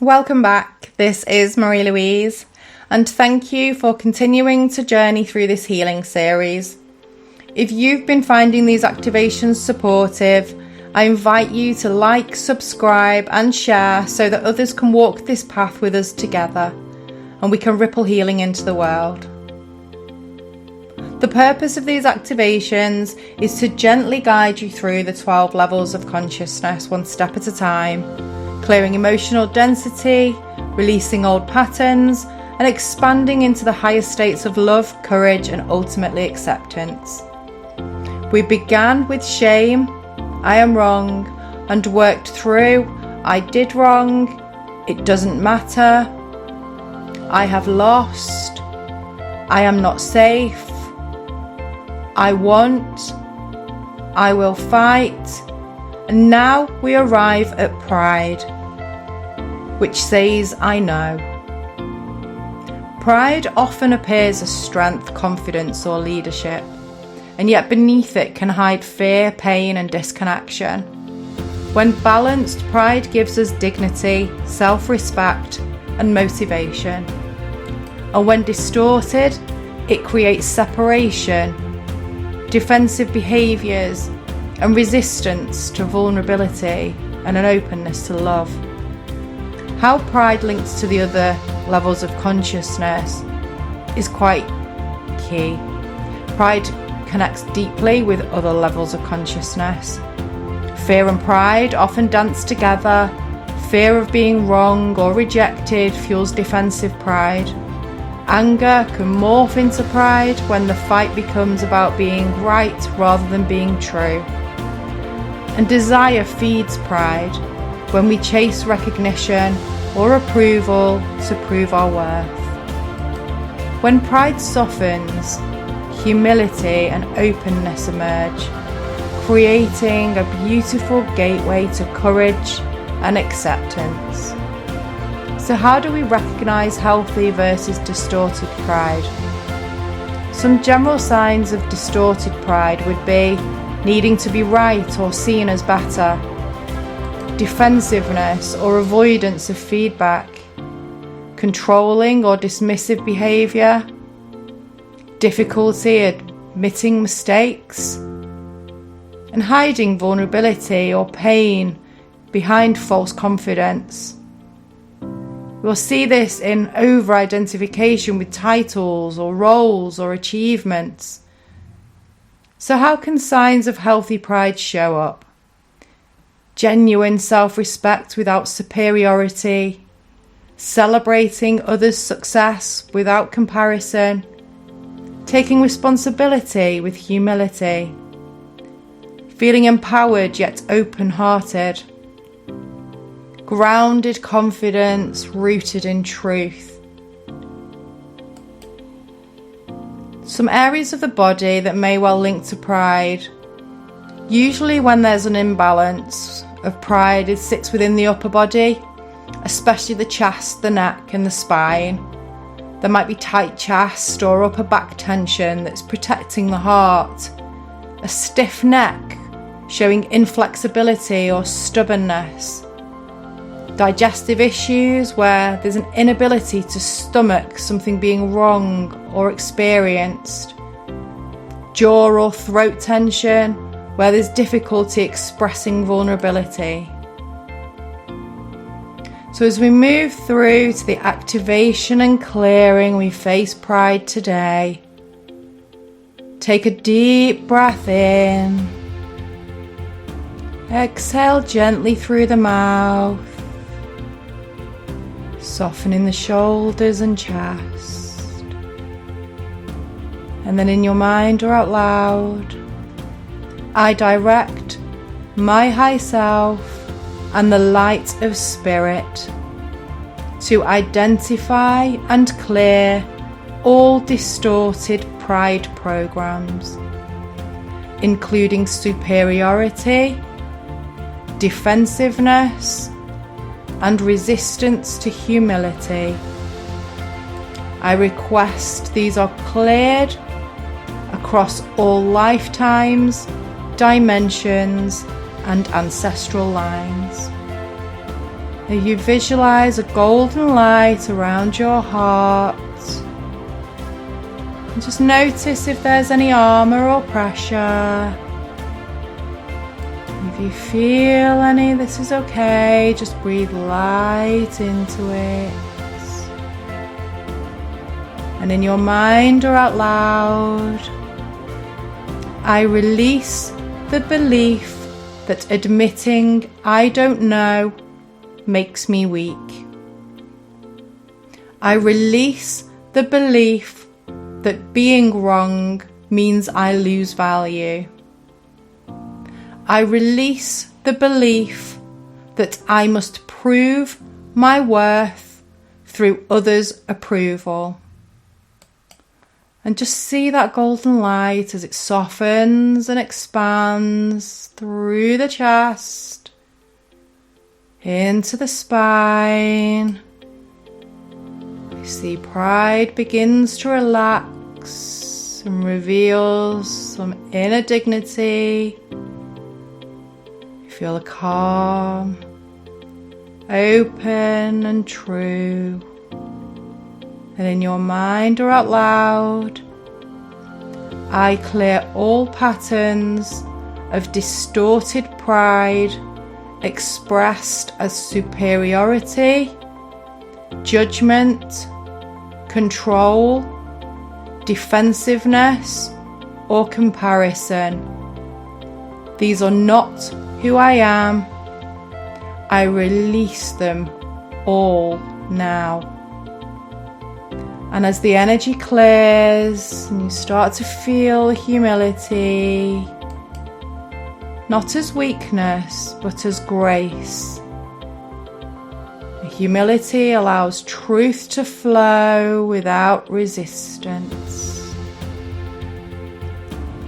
Welcome back. This is Marie Louise, and thank you for continuing to journey through this healing series. If you've been finding these activations supportive, I invite you to like, subscribe and share so that others can walk this path with us together and we can ripple healing into the world. The purpose of these activations is to gently guide you through the 12 levels of consciousness one step at a time, clearing emotional density, releasing old patterns, and expanding into the higher states of love, courage, and ultimately acceptance. We began with shame, I am wrong, and worked through I did wrong, it doesn't matter, I have lost, I am not safe, I want, I will fight, and now we arrive at pride, which says I know. Pride often appears as strength, confidence, or leadership, and yet beneath it can hide fear, pain, and disconnection. When balanced, pride gives us dignity, self-respect, and motivation. And when distorted, it creates separation, defensive behaviours, and resistance to vulnerability and an openness to love. How pride links to the other levels of consciousness is quite key. Pride connects deeply with other levels of consciousness. Fear and pride often dance together. Fear of being wrong or rejected fuels defensive pride. Anger can morph into pride when the fight becomes about being right rather than being true. And desire feeds pride when we chase recognition or approval to prove our worth. When pride softens, humility and openness emerge, creating a beautiful gateway to courage and acceptance. So how do we recognize healthy versus distorted pride? Some general signs of distorted pride would be needing to be right or seen as better, defensiveness or avoidance of feedback, controlling or dismissive behaviour, difficulty admitting mistakes, and hiding vulnerability or pain behind false confidence. We'll see this in over-identification with titles or roles or achievements. So how can signs of healthy pride show up? Genuine self-respect without superiority, celebrating others' success without comparison, taking responsibility with humility, feeling empowered yet open-hearted, grounded confidence rooted in truth. Some areas of the body that may well link to pride. Usually when there's an imbalance of pride, it sits within the upper body, especially the chest, the neck and the spine. There might be tight chest or upper back tension that's protecting the heart, a stiff neck showing inflexibility or stubbornness, digestive issues where there's an inability to stomach something being wrong or experienced, jaw or throat tension where there's difficulty expressing vulnerability. So as we move through to the activation and clearing, we face pride today. Take a deep breath in. Exhale gently through the mouth, softening the shoulders and chest. And then in your mind or out loud, I direct my high self and the light of spirit to identify and clear all distorted pride programs, including superiority, defensiveness, and resistance to humility. I request these are cleared across all lifetimes, dimensions, and ancestral lines. You visualize a golden light around your heart. And just notice if there's any armor or pressure. If you feel any, this is okay. Just breathe light into it. And in your mind or out loud, I release the belief that admitting I don't know makes me weak. I release the belief that being wrong means I lose value. I release the belief that I must prove my worth through others' approval. And just see that golden light as it softens and expands through the chest, into the spine. You see pride begins to relax and reveals some inner dignity. You feel a calm, open and true. And in your mind or out loud, I clear all patterns of distorted pride expressed as superiority, judgment, control, defensiveness, or comparison. These are not who I am. I release them all now. And as the energy clears and you start to feel humility, not as weakness, but as grace. Humility allows truth to flow without resistance.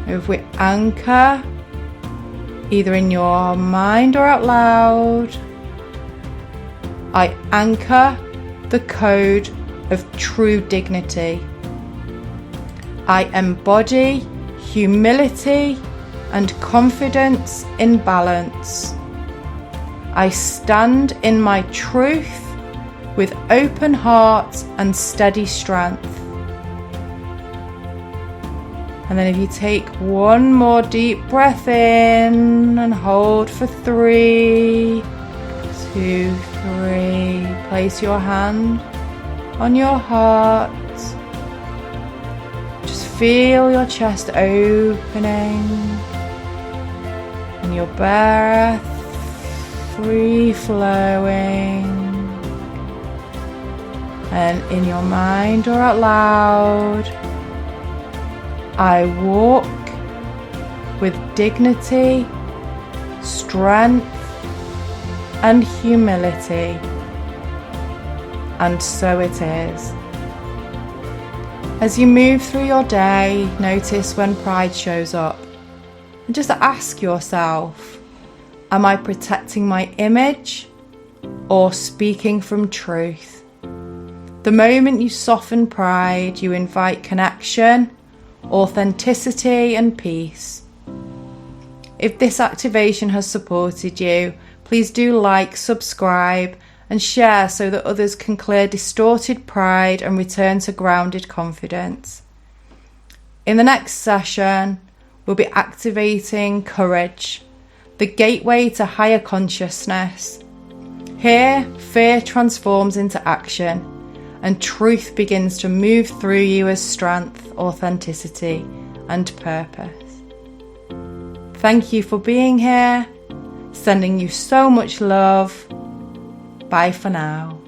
If we anchor, either in your mind or out loud, I anchor the code of true dignity. I embody humility and confidence in balance. I stand in my truth with open heart and steady strength. And then if you take one more deep breath in and hold for 3, 2, 3. Place your hand on your heart. Just feel your chest opening and your breath free flowing. And in your mind or out loud, I walk with dignity, strength, and humility. And so it is. As you move through your day, notice when pride shows up. And just ask yourself, am I protecting my image or speaking from truth? The moment you soften pride, you invite connection, authenticity, and peace. If this activation has supported you, please do like, subscribe, and share so that others can clear distorted pride and return to grounded confidence. In the next session, we'll be activating courage, the gateway to higher consciousness. Here, fear transforms into action, and truth begins to move through you as strength, authenticity, and purpose. Thank you for being here. Sending you so much love. Bye for now.